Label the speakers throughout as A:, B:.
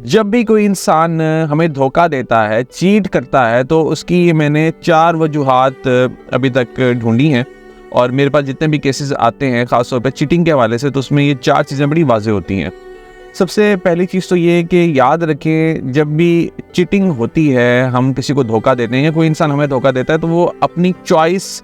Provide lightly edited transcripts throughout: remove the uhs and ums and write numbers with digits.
A: जब भी कोई इंसान हमें धोखा देता है, चीट करता है, तो उसकी मैंने 4 वजूहात अभी तक ढूंढी हैं। और मेरे पास जितने भी केसेस आते हैं ख़ास तौर पे चीटिंग के हवाले से, तो उसमें ये 4 चीज़ें बड़ी वाज़ेह होती हैं। सबसे पहली चीज़ तो ये है कि याद रखें, जब भी चीटिंग होती है, हम किसी को धोखा देते हैं या कोई इंसान हमें धोखा देता है, तो वो अपनी चॉइस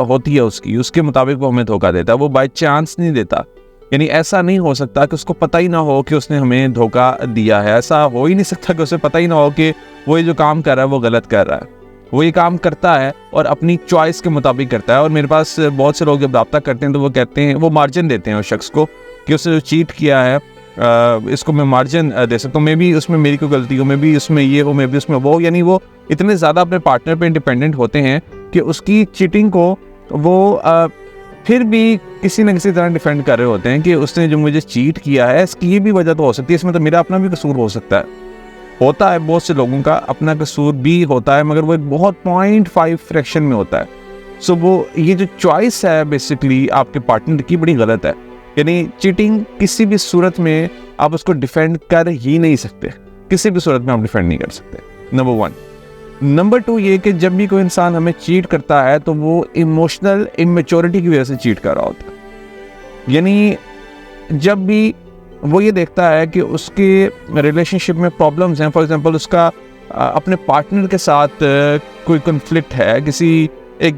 A: होती है उसके मुताबिक वो हमें धोखा देता है, वो बाय चांस नहीं देता। यानी ऐसा नहीं हो सकता कि उसको पता ही ना हो कि उसने हमें धोखा दिया है। ऐसा हो ही नहीं सकता कि उसे पता ही ना हो कि वो ये जो काम कर रहा है वो गलत कर रहा है। वो ये काम करता है और अपनी चॉइस के मुताबिक करता है। और मेरे पास बहुत से लोग जब रब्ता करते हैं तो वो कहते हैं, वो मार्जिन देते हैं उस शख्स को कि उसने जो चीट किया है इसको मैं मार्जिन दे सकता हूँ। मे भी उसमें मेरी कोई गलती हो, मे भी उसमें ये हो, मे भी उसमें वो। यानी वो इतने ज़्यादा अपने पार्टनर पे इंडिपेंडेंट होते हैं कि उसकी चीटिंग को वो फिर भी किसी न किसी तरह डिफेंड कर रहे होते हैं कि उसने जो मुझे चीट किया है इसकी ये भी वजह तो हो सकती है, इसमें तो मेरा अपना भी कसूर हो सकता है। होता है, बहुत से लोगों का अपना कसूर भी होता है, मगर वो एक बहुत 0.5 फ्रैक्शन में होता है। सो वो ये जो चॉइस है बेसिकली आपके पार्टनर की बड़ी गलत है। यानी चीटिंग किसी भी सूरत में आप उसको डिफेंड कर ही नहीं सकते, किसी भी सूरत में आप डिफेंड नहीं कर सकते, नंबर 1। नंबर 2 ये कि जब भी कोई इंसान हमें चीट करता है तो वो इमोशनल इमेच्योरिटी की वजह से चीट कर रहा होता है। यानी जब भी वो ये देखता है कि उसके रिलेशनशिप में प्रॉब्लम्स हैं, फॉर एग्जांपल उसका अपने पार्टनर के साथ कोई कॉन्फ्लिक्ट है, किसी एक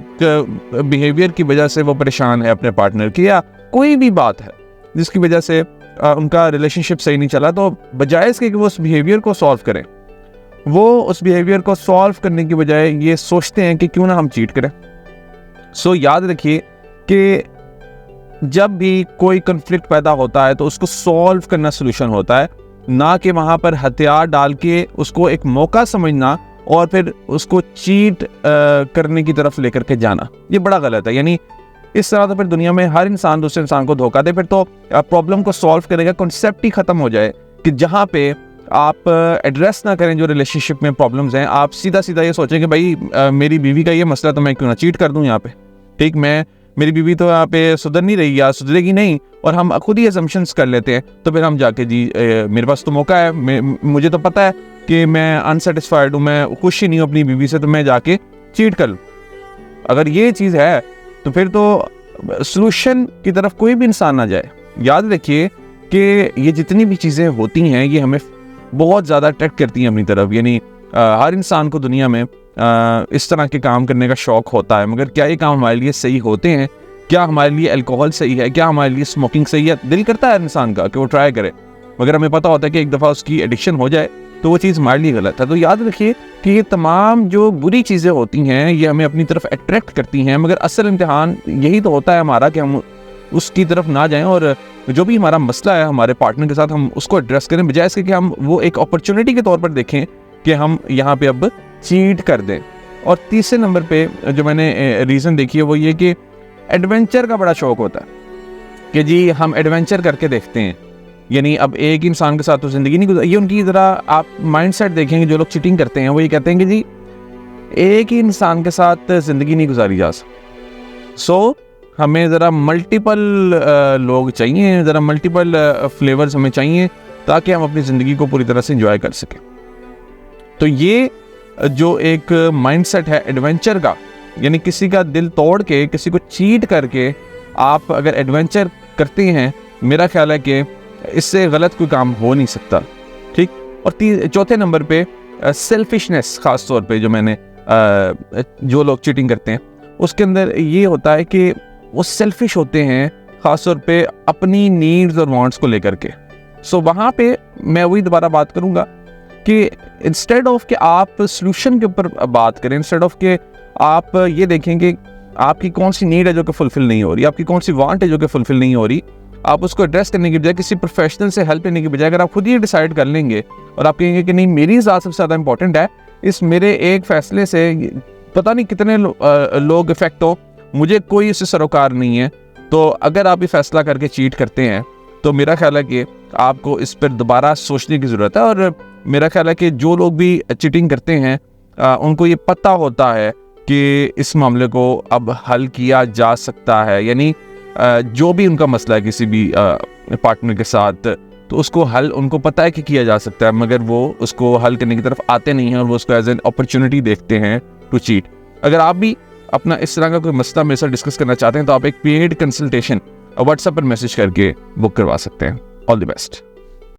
A: बिहेवियर की वजह से वो परेशान है अपने पार्टनर की, या कोई भी बात है जिसकी वजह से उनका रिलेशनशिप सही नहीं चला, तो बजाय इसके कि वो उस बिहेवियर को सॉल्व करें, वो उस बिहेवियर को सॉल्व करने की बजाय ये सोचते हैं कि क्यों ना हम चीट करें। सो याद रखिए कि जब भी कोई कॉन्फ्लिक्ट पैदा होता है तो उसको सॉल्व करना सॉल्यूशन होता है, ना कि वहाँ पर हथियार डाल के उसको एक मौका समझना और फिर उसको चीट करने की तरफ लेकर के जाना। ये बड़ा गलत है। यानी इस तरह तो फिर दुनिया में हर इंसान दूसरे इंसान को धोखा दे, फिर तो प्रॉब्लम को सॉल्व करेगा कॉन्सेप्ट ही ख़त्म हो जाए कि जहाँ पे आप एड्रेस ना करें जो रिलेशनशिप में प्रॉब्लम्स हैं, आप सीधा सीधा ये सोचें कि भाई मेरी बीवी का ये मसला, तो मैं क्यों ना चीट कर दूं यहाँ पे। ठीक, मेरी बीवी तो यहाँ पे सुधर नहीं रही या सुधरेगी नहीं, और हम खुद ही असम्पशंस कर लेते हैं। तो फिर हम जाके जी मेरे पास तो मौका है, मुझे तो पता है कि मैं अनसेटिस्फाइड हूँ, मैं खुश ही नहीं हूँ अपनी बीवी से, तो मैं जाके चीट कर लूँ। अगर ये चीज़ है तो फिर तो सोल्यूशन की तरफ कोई भी इंसान ना जाए। याद रखिए कि ये जितनी भी चीज़ें होती हैं ये हमें बहुत ज़्यादा अट्रैक्ट करती हैं अपनी तरफ। यानी हर इंसान को दुनिया में इस तरह के काम करने का शौक़ होता है, मगर क्या ये काम हमारे लिए सही होते हैं? क्या हमारे लिए अल्कोहल सही है? क्या हमारे लिए स्मोकिंग सही है? दिल करता है इंसान का कि वो ट्राई करे, मगर हमें पता होता है कि एक दफ़ा उसकी एडिक्शन हो जाए तो वो चीज़ हमारे लिए गलत है। तो याद रखिए कि ये तमाम जो बुरी चीज़ें होती हैं ये हमें अपनी तरफ अट्रैक्ट करती हैं, मगर असल इम्तिहान यही तो होता है हमारा कि हम उसकी तरफ ना जाएं और जो भी हमारा मसला है हमारे पार्टनर के साथ हम उसको एड्रेस करें, बजाय इसके कि हम वो एक अपॉर्चुनिटी के तौर पर देखें कि हम यहाँ पे अब चीट कर दें। और तीसरे नंबर पे जो मैंने रीज़न देखी है वो ये कि एडवेंचर का बड़ा शौक़ होता है कि जी हम एडवेंचर करके देखते हैं। यानी अब एक इंसान के साथ तो ज़िंदगी नहीं गुजारी, ये उनकी ज़रा आप माइंडसेट देखेंगे जो लोग चीटिंग करते हैं, वो ये कहते हैं कि जी एक ही इंसान के साथ ज़िंदगी नहीं गुजारी जा सकती। सो हमें ज़रा मल्टीपल लोग चाहिए, ज़रा मल्टीपल फ्लेवर्स हमें चाहिए ताकि हम अपनी ज़िंदगी को पूरी तरह से एंजॉय कर सकें। तो ये जो एक माइंडसेट है एडवेंचर का, यानी किसी का दिल तोड़ के, किसी को चीट करके आप अगर एडवेंचर करते हैं, मेरा ख्याल है कि इससे गलत कोई काम हो नहीं सकता। ठीक। और चौथे नंबर पे सेल्फिशनेस, ख़ास तौर पे जो मैंने जो लोग चीटिंग करते हैं उसके अंदर ये होता है कि वो सेल्फिश होते हैं, ख़ास तौर पे अपनी नीड्स और वांट्स को लेकर के। सो वहाँ पे मैं वही दोबारा बात करूँगा कि इंस्टेड ऑफ कि आप सॉल्यूशन के ऊपर बात करें, इंस्टेड ऑफ कि आप ये देखें कि आपकी कौन सी नीड है जो कि फुलफिल नहीं हो रही, आपकी कौन सी वांट है जो कि फुलफिल नहीं हो रही, आप उसको एड्रेस करने की बजाय, किसी प्रोफेशनल से हेल्प लेने की बजाय, अगर आप खुद ही डिसाइड कर लेंगे और आप कहेंगे कि नहीं मेरी ज़ात सबसे ज़्यादा इंपॉर्टेंट है, इस मेरे एक फ़ैसले से पता नहीं कितने लोग इफेक्ट हो, मुझे कोई इससे सरोकार नहीं है, तो अगर आप ये फैसला करके चीट करते हैं तो मेरा ख्याल है कि आपको इस पर दोबारा सोचने की ज़रूरत है। और मेरा ख्याल है कि जो लोग भी चीटिंग करते हैं उनको ये पता होता है कि इस मामले को अब हल किया जा सकता है। यानी जो भी उनका मसला है किसी भी पार्टनर के साथ, तो उसको हल उनको पता है कि किया जा सकता है, मगर वो उसको हल करने की तरफ आते नहीं हैं और वो उसको एज एन अपॉर्चुनिटी देखते हैं टू चीट। अगर आप भी अपना इस तरह का कोई मसला मेरे साथ डिस्कस करना चाहते हैं तो आप एक पेड कंसल्टेशन व्हाट्सएप पर मैसेज करके बुक करवा सकते हैं। All the best.